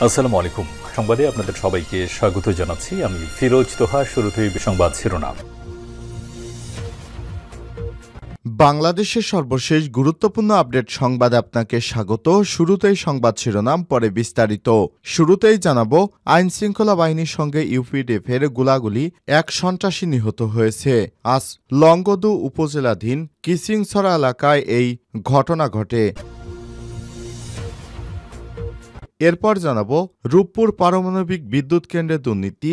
আসসালামু আলাইকুম। সংবাদে আপনাদের সবাইকে স্বাগত জানাচ্ছি। আমি ফিরোজ তোহা। শুরুতেই সংবাদ শিরোনাম। বাংলাদেশের সর্বশেষ গুরুত্বপূর্ণ আপডেট সংবাদে আপনাকে স্বাগত। শুরুতেই সংবাদ শিরোনাম, পরে বিস্তারিত। শুরুতেই জানাবো, আইন শৃঙ্খলা বাহিনীর সঙ্গে ইউপিডিএফের গোলাগুলি, এক সন্ত্রাসী নিহত হয়েছে। আজ লংগদু উপজেলাধীন কিসিংছড়া এলাকায় এই ঘটনা ঘটে। এরপর জানাবো, রূপপুর পারমাণবিক বিদ্যুৎ কেন্দ্রের দুর্নীতি,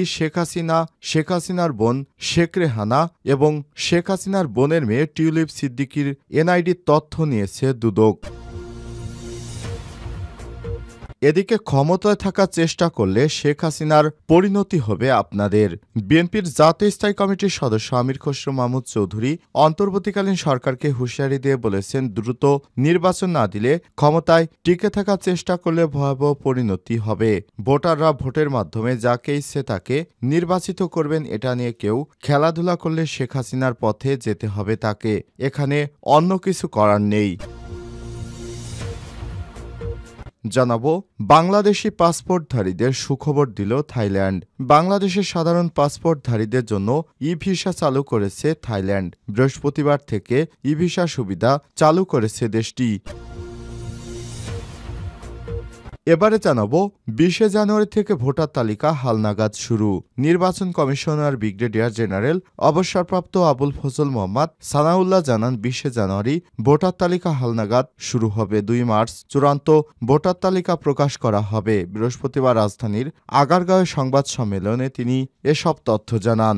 শেখ হাসিনার বোন শেখ রেহানা এবং শেখ হাসিনার বোনের মেয়ে টিউলিপ সিদ্দিকীর এনআইডি তথ্য নিয়েছে দুদক। এদিকে ক্ষমতায় থাকার চেষ্টা করলে শেখ হাসিনার পরিণতি হবে আপনাদের। বিএনপির জাতীয় স্থায়ী কমিটির সদস্য আমির খসরু মাহমুদ চৌধুরী অন্তর্বর্তীকালীন সরকারকে হুঁশিয়ারি দিয়ে বলেছেন, দ্রুত নির্বাচন না দিলে ক্ষমতায় টিকে থাকার চেষ্টা করলে ভয়াবহ পরিণতি হবে। ভোটাররা ভোটের মাধ্যমে যাকে ইচ্ছে তাকে নির্বাচিত করবেন, এটা নিয়ে কেউ খেলাধুলা করলে শেখ হাসিনার পথে যেতে হবে তাকে। এখানে অন্য কিছু করার নেই। জানাবো, বাংলাদেশি পাসপোর্টধারীদের সুখবর দিল থাইল্যান্ড। বাংলাদেশের সাধারণ পাসপোর্টধারীদের জন্য ই ভিসা চালু করেছে থাইল্যান্ড। বৃহস্পতিবার থেকে ই ভিসা সুবিধা চালু করেছে দেশটি। এবারে জানাবো, 20 জানুয়ারি থেকে ভোটার তালিকা হালনাগাদ শুরু। নির্বাচন কমিশনার ব্রিগেডিয়ার জেনারেল অবসরপ্রাপ্ত আবুল ফজল মোহাম্মদ সানাউল্লাহ জানান, 20 জানুয়ারি ভোটার তালিকা হালনাগাদ শুরু হবে। 2 মার্চ চূড়ান্ত ভোটার তালিকা প্রকাশ করা হবে। বৃহস্পতিবার রাজধানীর আগারগাঁওয়ে সংবাদ সম্মেলনে তিনি এসব তথ্য জানান।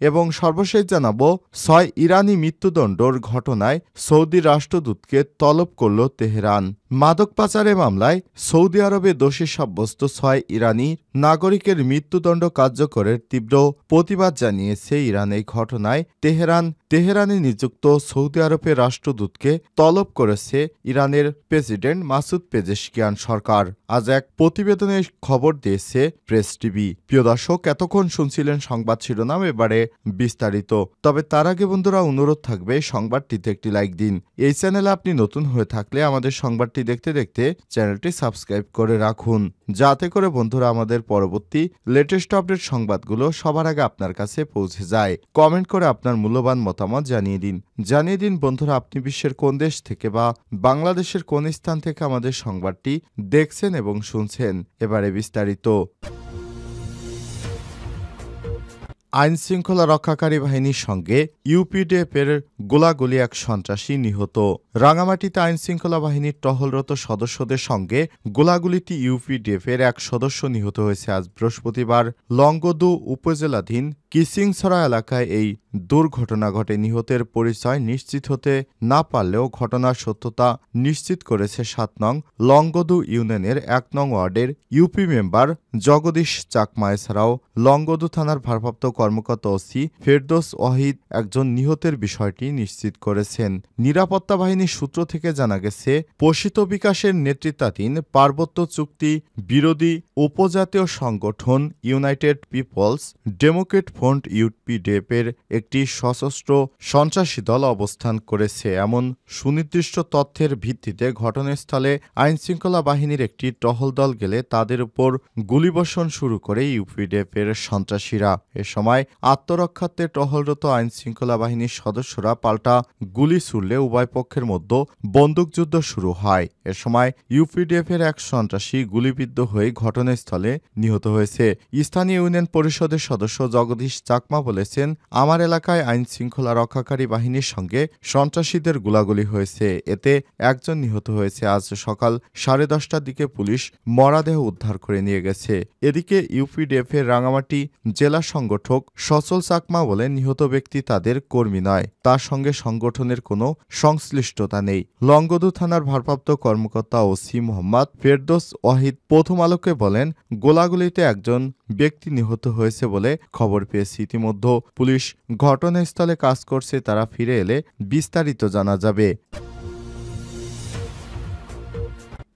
এবং সর্বশেষ জানাবো, 6 ইরানি মৃত্যুদণ্ডর ঘটনায় সৌদি রাষ্ট্রদূতকে তলব করল তেহরান। মাদক পাচারের মামলায় সৌদি আরবে দোষী সাব্যস্ত 6 ইরানি নাগরিকের মৃত্যুদণ্ড কার্যকরের তীব্র প্রতিবাদ জানিয়েছে ইরান। এই ঘটনায় তেহরানে নিযুক্ত সৌদি আরবের রাষ্ট্রদূতকে তলব করেছে ইরানের প্রেসিডেন্ট মাসুদ পেজেশকিয়ান সরকার। আজ এক প্রতিবেদনে খবর দিয়েছে প্রেস টিভি। প্রিয় দর্শক, এতক্ষণ শুনছিলেন সংবাদ শিরোনাম, এবারে বিস্তারিত। তবে তার আগে বন্ধুরা, অনুরোধ থাকবে সংবাদটিতে একটি লাইক দিন। এই চ্যানেলে আপনি নতুন হয়ে থাকলে আমাদের সংবাদটি দেখতে দেখতে চ্যানেলটি সাবস্ক্রাইব করে রাখুন, যাতে করে বন্ধুরা আমাদের পরবর্তী লেটেস্ট আপডেট সংবাদগুলো সবার আগে আপনার কাছে পৌঁছে যায়। কমেন্ট করে আপনার মূল্যবান মতামত জানিয়ে দিন বন্ধুরা, আপনি বিশ্বের কোন দেশ থেকে বা বাংলাদেশের কোন স্থান থেকে আমাদের সংবাদটি দেখছেন এবং শুনছেন। এবারে বিস্তারিত। আইন শৃঙ্খলা রক্ষাকারী বাহিনীর সঙ্গে ইউপিডিএফের গোলাগুলি, এক সন্ত্রাসী নিহত। রাঙামাটিতে আইন শৃঙ্খলা বাহিনীর টহলরত সদস্যদের সঙ্গে গোলাগুলিতে ইউপিডিএফের এক সদস্য নিহত হয়েছে। আজ বৃহস্পতিবার লংগদু উপজেলাধীন কিসিংছড়া এলাকায় এই দুর্ঘটনা ঘটে। নিহতের পরিচয় নিশ্চিত হতে না পারলেও ঘটনার সত্যতা নিশ্চিত করেছে 7 নং লংগদু ইউনিয়নের 1 নং ওয়ার্ডের ইউপি মেম্বার জগদীশ চাকমা। এছাড়াও লংগদু থানার ভারপ্রাপ্ত কর্মকর্তা ওসি ফেরদৌস ওয়াহিদ একজন নিহতের বিষয়টি নিশ্চিত করেছেন। নিরাপত্তা বাহিনীর সূত্র থেকে জানা গেছে, পোষিত বিকাশের নেতৃত্বাধীন পার্বত্য চুক্তি বিরোধী উপজাতীয় সংগঠন ইউনাইটেড পিপলস ডেমোক্রেট ফ্রন্ট ইউপিডিএফের একটি সশস্ত্র সন্ত্রাসী দল অবস্থান করেছে। এমন সুনির্দিষ্ট তথ্যের ভিত্তিতে ঘটনাস্থলে আইনশৃঙ্খলা বাহিনীর একটি টহল দল গেলে তাদের উপর গুলিবর্ষণ শুরু করে ইউপিডিএফের সন্ত্রাসীরা। এ সময় আত্মরক্ষার্থে টহলরত আইনশৃঙ্খলা বাহিনীর সদস্যরা পাল্টা গুলি ছুড়লে উভয় পক্ষের মধ্যে বন্দুকযুদ্ধ শুরু হয়। এ সময় ইউপিডিএফের এক সন্ত্রাসী গুলিবিদ্ধ হয়ে ঘটনাস্থলে নিহত হয়েছে। স্থানীয় ইউনিয়ন পরিষদের সদস্য জগদীশ চাকমা বলেছেন, আমার এলাকায় আইন শৃঙ্খলা রক্ষাকারী বাহিনীর সঙ্গে সন্ত্রাসীদের গোলাগুলি হয়েছে, এতে একজন নিহত হয়েছে। আজ সকাল 10:30টার দিকে পুলিশ মরদেহ উদ্ধার করে নিয়ে গেছে। এদিকে ইউপিডিএফের রাঙামাটি জেলা সংগঠক সচল চাকমা বলেন, নিহত ব্যক্তি তাদের কর্মী নয়, তার সঙ্গে সংগঠনের কোনো সংশ্লিষ্টতা নেই। লংগদু থানার ভারপ্রাপ্ত কর্মকর্তা ওসি মোহাম্মদ ফেরদৌস ওয়াহিদ প্রথম আলোকে বলেন, গোলাগুলিতে একজন ব্যক্তি নিহত হয়েছে বলে খবর পেয়েছি। ইতিমধ্যে পুলিশ ঘটনাস্থলে কাজ করছে, তারা ফিরে এলে বিস্তারিত জানা যাবে।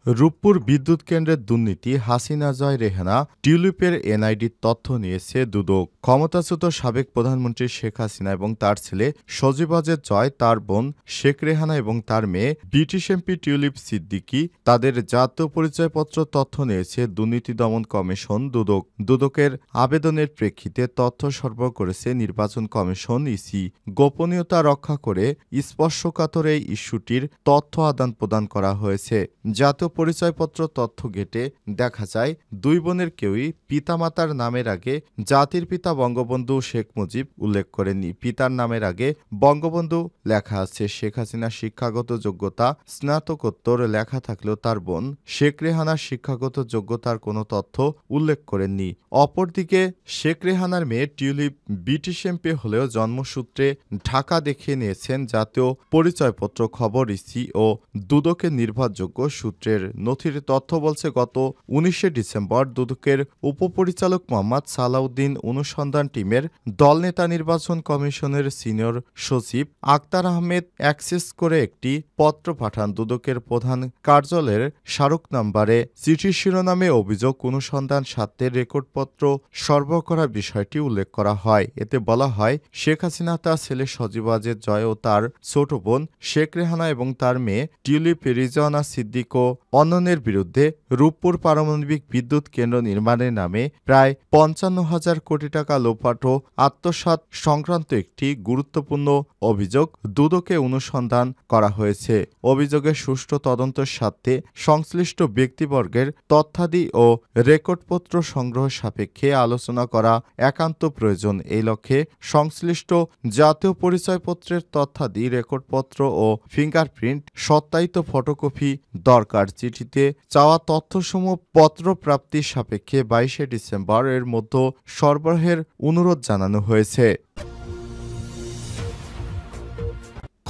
রূপপুর বিদ্যুৎ কেন্দ্রের দুর্নীতি, হাসিনা জয় রেহানা, টিউলিপের এনআইডির তথ্য নিয়েছে দুদক। ক্ষমতাচ্যুত সাবেক প্রধানমন্ত্রী শেখ হাসিনা এবং তার ছেলে সজীব ওয়াজেদ জয়, তার বোন শেখ রেহানা এবং তার মেয়ে ব্রিটিশ এমপি টিউলিপ সিদ্দিকী, তাদের জাতীয় পরিচয়পত্র তথ্য নিয়েছে দুর্নীতি দমন কমিশন দুদক। দুদকের আবেদনের প্রেক্ষিতে তথ্য সরবরাহ করেছে নির্বাচন কমিশন ইসি। গোপনীয়তা রক্ষা করে স্পর্শকাতর এই ইস্যুটির তথ্য আদান প্রদান করা হয়েছে। জাতীয় পরিচয়পত্র তথ্য ঘেঁটে দেখা যায়, দুই বোনের কেউই পিতামাতার নামের আগে জাতির পিতা বঙ্গবন্ধু শেখ মুজিব উল্লেখ করেননি। পিতার নামের আগে বঙ্গবন্ধু লেখা আছে। শেখ হাসিনার শিক্ষাগত যোগ্যতা স্নাতকোত্তর লেখা থাকলেও তার বোন শেখ রেহানার শিক্ষাগত যোগ্যতার কোনো তথ্য উল্লেখ করেননি। অপরদিকে শেখ রেহানার মেয়ে টিউলিপ ব্রিটিশ এমপি হলেও জন্মসূত্রে ঢাকা দেখিয়ে নিয়েছেন জাতীয় পরিচয়পত্র। খবর ইসি ও দুদকের নির্ভরযোগ্য সূত্রের নথির তথ্য বলছে, গত ১৯ ডিসেম্বর দুদকের উপপরিচালক মোহাম্মদ সালাউদ্দিন অনুসন্ধান টিমের দলনেতা নির্বাচন কমিশনের সিনিয়র সচিব আক্তার আহমেদ অ্যাক্সেস করে একটি পত্র পাঠান। দুদকের প্রধান কার্যালয়ের স্মারক নম্বরে চিঠি শিরোনামে অভিযোগ অনুসন্ধান স্বার্থে রেকর্ডপত্র সরবরাহ করার বিষয়টি উল্লেখ করা হয়। এতে বলা হয়, শেখ হাসিনা তার ছেলে সজীব ওয়াজেদ জয় ও তার ছোট বোন শেখ রেহানা এবং তার মেয়ে টিউলিপ রিজওয়ানা সিদ্দিক ও অন্যদের বিরুদ্ধে রূপপুর পারমাণবিক বিদ্যুৎ কেন্দ্র নির্মাণের নামে প্রায় ৫৫,০০০ কোটি টাকা লোপাট ও আত্মসাৎ সংক্রান্ত একটি গুরুত্বপূর্ণ অভিযোগ দুদকে অনুসন্ধান করা হয়েছে। অভিযোগের সুষ্ঠু তদন্তের স্বার্থে সংশ্লিষ্ট ব্যক্তিবর্গের তথ্যাদি ও রেকর্ডপত্র সংগ্রহ সাপেক্ষে আলোচনা করা একান্ত প্রয়োজন। এই লক্ষ্যে সংশ্লিষ্ট জাতীয় পরিচয়পত্রের তথ্যাদি, রেকর্ডপত্র ও ফিঙ্গারপ্রিন্ট সত্যায়িত ফটোকপি দরকার। চিঠিতে চাওয়া তথ্যসমূহ পত্র প্রাপ্তির সাপেক্ষে ২২ ডিসেম্বর এর মধ্যে সরবরাহের অনুরোধ জানানো হয়েছে।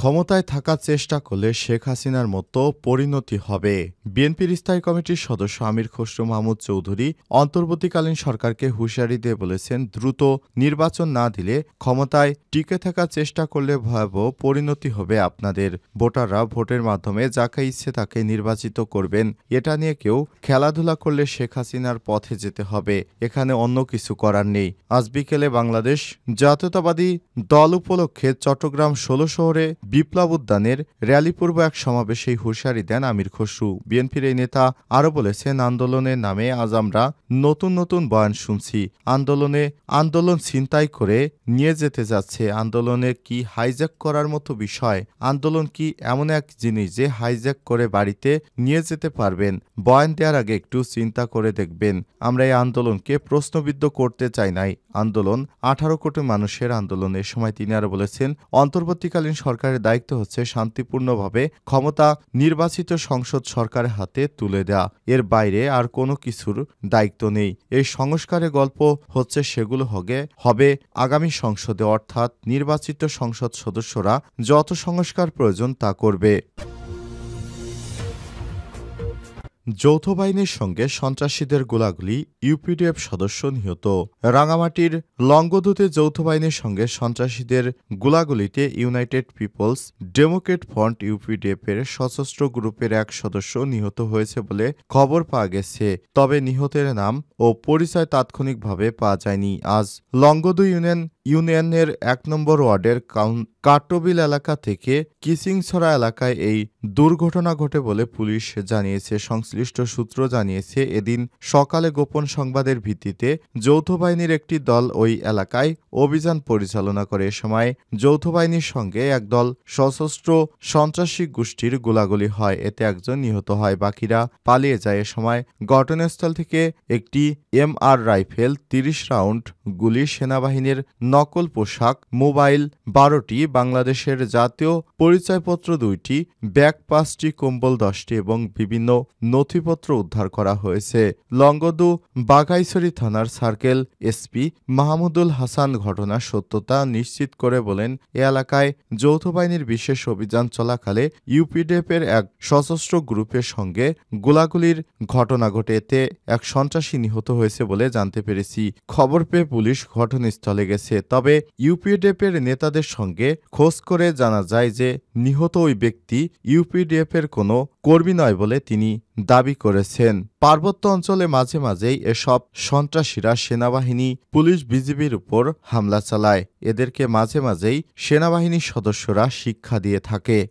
ক্ষমতায় থাকার চেষ্টা করলে শেখ হাসিনার মতো পরিণতি হবে। বিএনপির স্থায়ী কমিটির সদস্য আমির খসরু মাহমুদ চৌধুরী অন্তর্বর্তীকালীন সরকারকে হুঁশিয়ারি দিয়ে বলেছেন, দ্রুত নির্বাচন না দিলে ক্ষমতায় টিকে থাকার চেষ্টা করলে ভয়াবহ পরিণতি হবে আপনাদের। ভোটাররা ভোটের মাধ্যমে যাকে ইচ্ছে তাকে নির্বাচিত করবেন। এটা নিয়ে কেউ খেলাধুলা করলে শেখ হাসিনার পথে যেতে হবে। এখানে অন্য কিছু করার নেই। আজ বিকেলে বাংলাদেশ জাতীয়তাবাদী দল উপলক্ষে চট্টগ্রাম ১৬ শহরে বিপ্লব উদ্যানের র্যালিপূর্ব এক সমাবেশে হুঁশিয়ারি দেন আমির খসরু। বিএনপির এই নেতা আরও বলেছেন, আন্দোলনের নামে আজ আমরা নতুন নতুন বয়ান শুনছি। আন্দোলন ছিনতাই করে নিয়ে যেতে যাচ্ছে। আন্দোলনে কি হাইজ্যাক করার মতো বিষয়? আন্দোলন কি এমন এক জিনিস যে হাইজ্যাক করে বাড়িতে নিয়ে যেতে পারবেন? বয়ান দেওয়ার আগে একটু চিন্তা করে দেখবেন। আমরা এই আন্দোলনকে প্রশ্নবিদ্ধ করতে চাই নাই। আন্দোলন ১৮ কোটি মানুষের আন্দোলন। এ সময় তিনি আরও বলেছেন, অন্তর্বর্তীকালীন সরকারের দায়িত্ব হচ্ছে শান্তিপূর্ণভাবে ক্ষমতা নির্বাচিত সংসদ সরকারের হাতে তুলে দেয়া। এর বাইরে আর কোনো কিছুর দায়িত্ব নেই। এই সংস্কারের গল্প হচ্ছে সেগুলো হবে আগামী সংসদে, অর্থাৎ নির্বাচিত সংসদ সদস্যরা যত সংস্কার প্রয়োজন তা করবে। যৌথ বাহিনীর সঙ্গে সন্ত্রাসীদের গোলাগুলি, ইউপিডিএফ সদস্য নিহত। রাঙামাটির লংগদুতে যৌথ বাহিনীর সঙ্গে সন্ত্রাসীদের গোলাগুলিতে United Peoples Democrat Front UPDF এর সশস্ত্র গ্রুপের এক সদস্য নিহত হয়েছে বলে খবর পাওয়া গেছে। তবে নিহতের নাম ও পরিচয় তাৎক্ষণিকভাবে পাওয়া যায়নি। আজ লংগদু ইউনিয়নের ১ নম্বর ওয়ার্ডের কাট্টবিল এলাকা থেকে কিসিংছড়া এলাকায় এই দুর্ঘটনা ঘটে বলে পুলিশ জানিয়েছে। সংশ্লিষ্ট সূত্র জানিয়েছে, এদিন সকালে গোপন সংবাদের ভিত্তিতে যৌথ বাহিনীর একটি দল ওই এলাকায় অভিযান পরিচালনা করে। এ সময় যৌথ বাহিনীর সঙ্গে একদল সশস্ত্র সন্ত্রাসী গোষ্ঠীর গোলাগুলি হয়। এতে একজন নিহত হয়, বাকিরা পালিয়ে যায়। এ সময় ঘটনাস্থল থেকে একটি এমআর রাইফেল, ৩০ রাউন্ড গুলি, সেনাবাহিনীর নকল পোশাক, মোবাইল ১২টি, বাংলাদেশের জাতীয় পরিচয়পত্র ২টি, ব্যাগ ৫টি, কম্বল ১০টি এবং বিভিন্ন নথিপত্র উদ্ধার করা হয়েছে। লংগদু বাঘাইছড়ি থানার সার্কেল এসপি মাহমুদুল হাসান ঘটনার সত্যতা নিশ্চিত করে বলেন, এ এলাকায় যৌথ বাহিনীর বিশেষ অভিযান চলাকালে ইউপিডিএফ এর এক সশস্ত্র গ্রুপের সঙ্গে গোলাগুলির ঘটনা ঘটে। এতে এক সন্ত্রাসী নিহত হয়েছে বলে জানতে পেরেছি। খবর পেয়ে পুলিশ ঘটনাস্থলে গেছে। তবে ইউপিডিএফের নেতাদের সঙ্গে খোঁজ করে জানা যায় যে নিহত ওই ব্যক্তি ইউপিডিএফের কোনো কর্মী নয় বলে তিনি দাবি করেছেন। পার্বত্য অঞ্চলে মাঝে মাঝেই এসব সন্ত্রাসীরা সেনাবাহিনী, পুলিশ, বিজিবির উপর হামলা চালায়। এদেরকে মাঝে মাঝেই সেনাবাহিনীর সদস্যরা শিক্ষা দিয়ে থাকে।